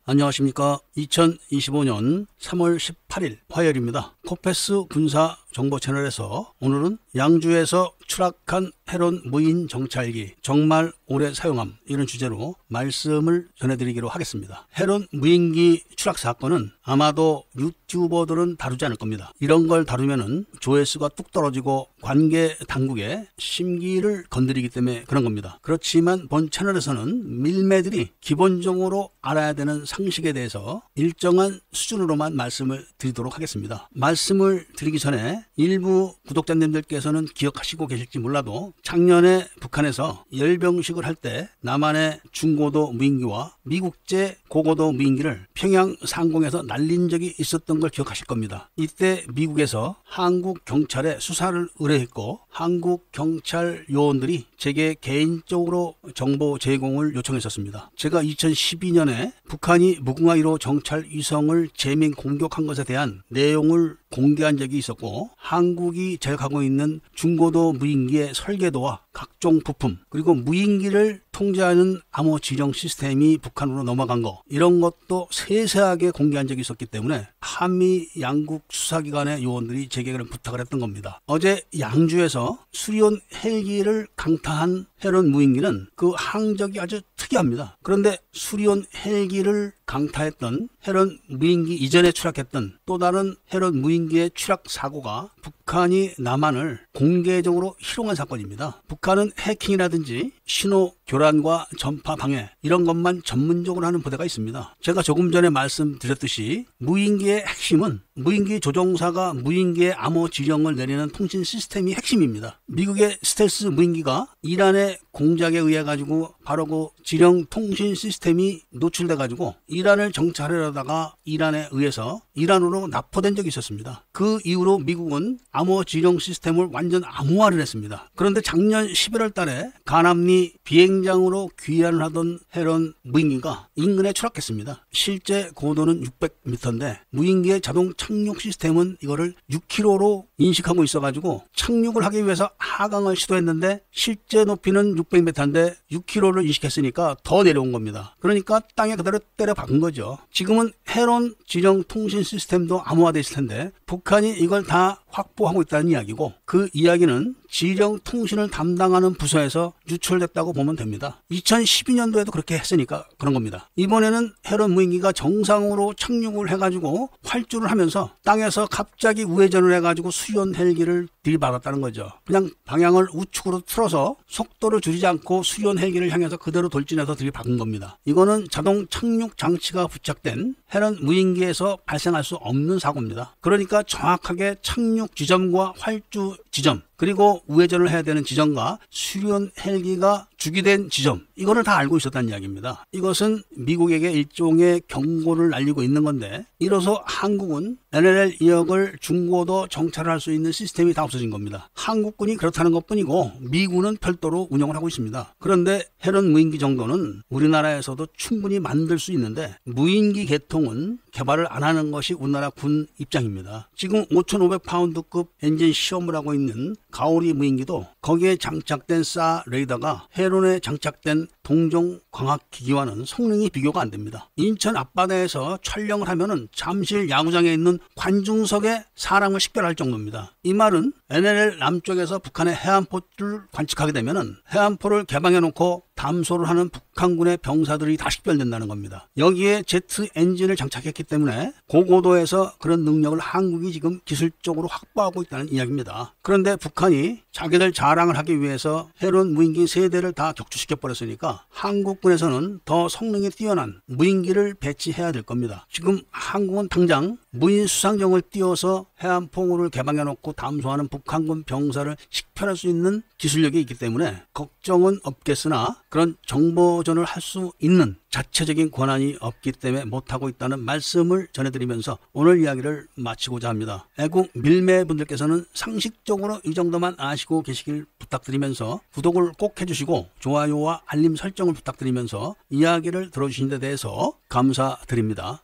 안녕하십니까. 2025년 3월 18일 화요일입니다. 코페스 군사 정보 채널에서 오늘은 양주에서 추락한 헤론 무인 정찰기 정말 오래 사용함, 이런 주제로 말씀을 전해드리기로 하겠습니다. 헤론 무인기 추락 사건은 아마도 유튜버들은 다루지 않을 겁니다. 이런 걸 다루면은 조회수가 뚝 떨어지고 관계 당국의 심기를 건드리기 때문에 그런 겁니다. 그렇지만 본 채널에서는 밀매들이 기본적으로 알아야 되는 상식에 대해서 일정한 수준으로만 말씀을 드리도록 하겠습니다. 말씀을 드리기 전에 일부 구독자님들께서는 기억하시고 계실지 몰라도 작년에 북한에서 열병식을 할 때 남한의 중고도 무인기와 미국제 고고도 무인기를 평양 상공에서 날린 적이 있었던 걸 기억하실 겁니다. 이때 미국에서 한국 경찰에 수사를 의뢰했고 한국 경찰 요원들이 제게 개인적으로 정보 제공을 요청했었습니다. 제가 2012년에 북한이 무궁화 1호 정찰 위성을 재민 공격한 것에 대한 내용을 공개한 적이 있었고 한국이 제작하고 있는 중고도 무인기의 설계도와 각종 부품, 그리고 무인기를 통제하는 암호 지정 시스템이 북한으로 넘어간 거, 이런 것도 세세하게 공개한 적이 있었기 때문에 한미 양국 수사기관의 요원들이 제게 그런 부탁을 했던 겁니다. 어제 양주에서 수리온 헬기를 강타한 헤론 무인기는 그 항적이 아주 특이합니다. 그런데 수리온 헬기를 강타했던 헤론 무인기 이전에 추락했던 또 다른 헤론 무인기의 추락 사고가 북한이 남한을 공개적으로 희롱한 사건입니다. 북한은 해킹이라든지 신호 교란과 전파 방해, 이런 것만 전문적으로 하는 부대가 있습니다. 제가 조금 전에 말씀드렸듯이 무인기의 핵심은 무인기 조종사가 무인기의 암호 지령을 내리는 통신 시스템이 핵심입니다. 미국의 스텔스 무인기가 이란의 공작에 의해 가지고 바로 그 지령 통신 시스템이 노출돼 가지고 이란을 정찰하려다가 이란에 의해서 이란으로 납포된 적이 있었습니다. 그 이후로 미국은 암호 지령 시스템을 완전 암호화를 했습니다. 그런데 작년 11월 달에 가남리 비행장으로 귀환을 하던 헤론 무인기가 인근에 추락했습니다. 실제 고도는 600m인데 무인기의 자동 착륙 시스템은 이거를 6km로 인식하고 있어가지고 착륙을 하기 위해서 하강을 시도했는데 실제 높이는 600m인데 6km를 인식했으니까 더 내려온 겁니다. 그러니까 땅에 그대로 때려 박은 거죠. 지금은 헤론 지령 통신 시스템도 암호화되어 있을 텐데 북한이 이걸 다 확보하고 있다는 이야기고, 그 이야기는 지령 통신을 담당하는 부서에서 유출됐다고 보면 됩니다. 2012년도에도 그렇게 했으니까 그런 겁니다. 이번에는 헤론 무인기가 정상으로 착륙을 해가지고 활주를 하면서 땅에서 갑자기 우회전을 해가지고 수리온 헬기를 들이받았다는 거죠. 그냥 방향을 우측으로 틀어서 속도를 줄이지 않고 수리온 헬기를 향해서 그대로 돌진해서 들이박은 겁니다. 이거는 자동 착륙 장치가 부착된 헤론 무인기에서 발생할 수 없는 사고입니다. 그러니까 정확하게 착륙 지점과 활주 지점, 그리고 우회전을 해야 되는 지점과 수리온 헬기가 주기된 지점, 이거를 다 알고 있었다는 이야기입니다. 이것은 미국에게 일종의 경고를 날리고 있는 건데, 이로써 한국은 NLL 2억을 중고도 정찰을 할 수 있는 시스템이 다 없어진 겁니다. 한국군이 그렇다는 것뿐이고 미군은 별도로 운영을 하고 있습니다. 그런데 헤론 무인기 정도는 우리나라에서도 충분히 만들 수 있는데 무인기 개통은 개발을 안 하는 것이 우리나라 군 입장입니다. 지금 5,500파운드급 엔진 시험을 하고 있는 가오리 무인기도 거기에 장착된 사 레이더가 헤론에 장착된 동종 광학기기와는 성능이 비교가 안 됩니다. 인천 앞바다에서 촬영을 하면은 잠실 야구장에 있는 관중석에 사람을 식별할 정도입니다. 이 말은 NLL 남쪽에서 북한의 해안포를 관측하게 되면은 해안포를 개방해 놓고 담소를 하는 북한군의 병사들이 다 식별된다는 겁니다. 여기에 제트 엔진을 장착했기 때문에 고고도에서 그런 능력을 한국이 지금 기술적으로 확보하고 있다는 이야기입니다. 그런데 북한이 자기들 자랑을 하기 위해서 헤론 무인기 3대를 다 격추시켜 버렸으니까 한국군에서는 더 성능이 뛰어난 무인기를 배치해야 될 겁니다. 지금 한국은 당장 무인 수상정을 띄워서 해안포를 개방해 놓고 담소하는 북한군 병사를 식별할 수 있는 기술력이 있기 때문에 걱정은 없겠으나 그런 정보전을 할 수 있는 자체적인 권한이 없기 때문에 못하고 있다는 말씀을 전해드리면서 오늘 이야기를 마치고자 합니다. 애국 밀매분들께서는 상식적으로 이 정도만 아시고 계시길 부탁드리면서 구독을 꼭 해주시고 좋아요와 알림 설정을 부탁드리면서 이야기를 들어주신 데 대해서 감사드립니다.